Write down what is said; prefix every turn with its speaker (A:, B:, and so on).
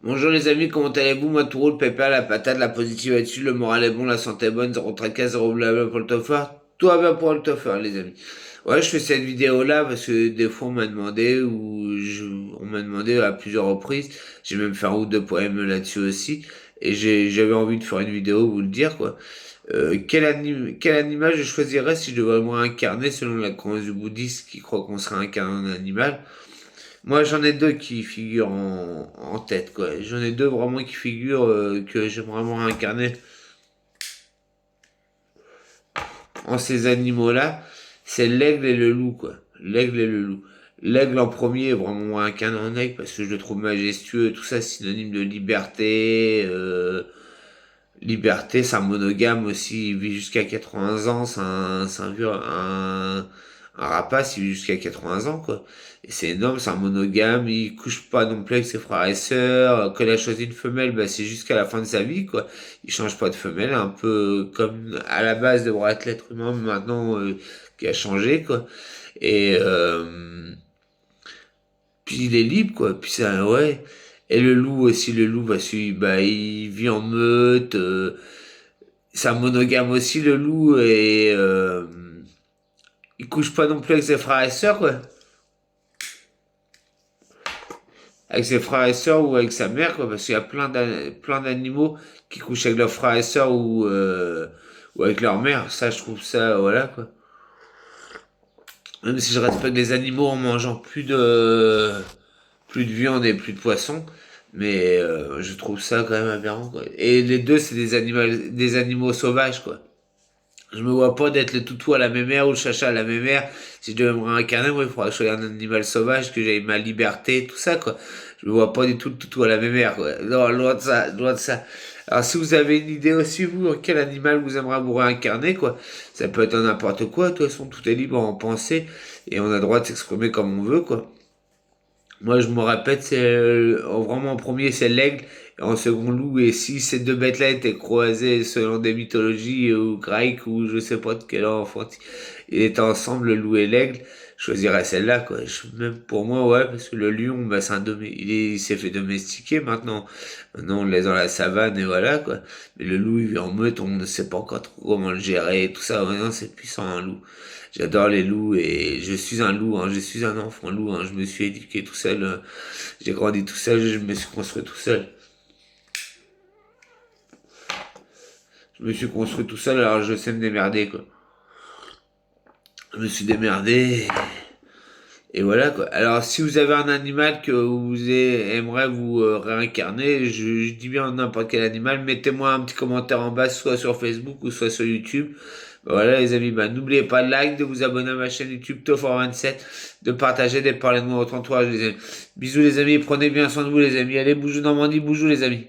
A: Bonjour les amis, comment allez-vous? Moi tout roule, pépère, la patate, la positive là-dessus, le moral est bon, la santé est bonne, zéro tracas, zéro blabla pour le toffer. Tout va bien pour le toffer les amis. Ouais, je fais cette vidéo là parce que des fois on m'a demandé on m'a demandé à plusieurs reprises. J'ai même fait un ou deux poèmes là-dessus aussi. Et j'avais envie de faire une vidéo, vous le dire quoi. Quel animal je choisirais si je devais me réincarner selon la croyance du bouddhiste qui croit qu'on serait incarné en animal? Moi, j'en ai deux qui figurent en tête, quoi. J'en ai deux vraiment qui figurent que j'aimerais vraiment incarner en ces animaux-là. C'est l'aigle et le loup, quoi. L'aigle et le loup. L'aigle en premier, vraiment incarné en aigle parce que je le trouve majestueux, tout ça synonyme de liberté. Liberté, c'est un monogame aussi, il vit jusqu'à 80 ans, un rapace, il vit jusqu'à 80 ans, quoi. Et c'est énorme, c'est un monogame, il couche pas non plus avec ses frères et sœurs, quand il a choisi une femelle, bah, c'est jusqu'à la fin de sa vie, quoi. Il change pas de femelle, un peu comme à la base devrait être l'être humain, mais maintenant, qui a changé, quoi. Et, puis il est libre, quoi. Puis ça, ouais. Et le loup aussi, le loup, bah, il vit en meute, c'est un monogame aussi, le loup, et il couche pas non plus avec ses frères et sœurs, quoi. Avec ses frères et sœurs ou avec sa mère, quoi, parce qu'il y a plein d'animaux qui couchent avec leurs frères et sœurs ou avec leur mère. Ça, je trouve ça, voilà, quoi. Même si je respecte les animaux en mangeant plus de viande et plus de poisson, mais je trouve ça quand même aberrant, quoi. Et les deux, c'est des animaux sauvages, quoi. Je me vois pas d'être le toutou à la mémère ou le chacha à la mémère. Si je devais me réincarner, moi, il faudrait que je sois un animal sauvage, que j'aie ma liberté, tout ça, quoi. Je me vois pas du tout le toutou à la mémère, quoi. Non, loin de ça, loin de ça. Alors, si vous avez une idée aussi, vous, quel animal vous aimeriez vous réincarner, quoi. Ça peut être n'importe quoi, de toute façon, tout est libre à en penser, et on a le droit de s'exprimer comme on veut, quoi. Moi, je me répète, vraiment en premier, c'est l'aigle, et en second, loup. Et si ces deux bêtes-là étaient croisées selon des mythologies ou grecques ou je sais pas de quel enfant, ils étaient ensemble, le loup et l'aigle, je choisirais celle-là, quoi. Même pour moi, ouais, parce que le lion, bah, il s'est fait domestiquer maintenant. Maintenant, on le laisse dans la savane et voilà, quoi. Mais le loup, il vit en meute, on ne sait pas encore trop comment le gérer et tout ça. Maintenant, c'est puissant, un loup. J'adore les loups et je suis un loup, hein, je suis un enfant loup, hein, je me suis éduqué tout seul, j'ai grandi tout seul, je me suis construit tout seul. Je me suis construit tout seul, alors je sais me démerder, quoi. Je me suis démerdé et voilà, quoi. Alors si vous avez un animal que aimeriez vous réincarner, je dis bien n'importe quel animal, mettez-moi un petit commentaire en bas, soit sur Facebook ou soit sur YouTube. Voilà les amis, bah, n'oubliez pas de like, de vous abonner à ma chaîne YouTube Tofor27, de partager, de parler de moi à votre entourage les amis. Bisous les amis, prenez bien soin de vous les amis. Allez, bougou Normandie, bougou les amis.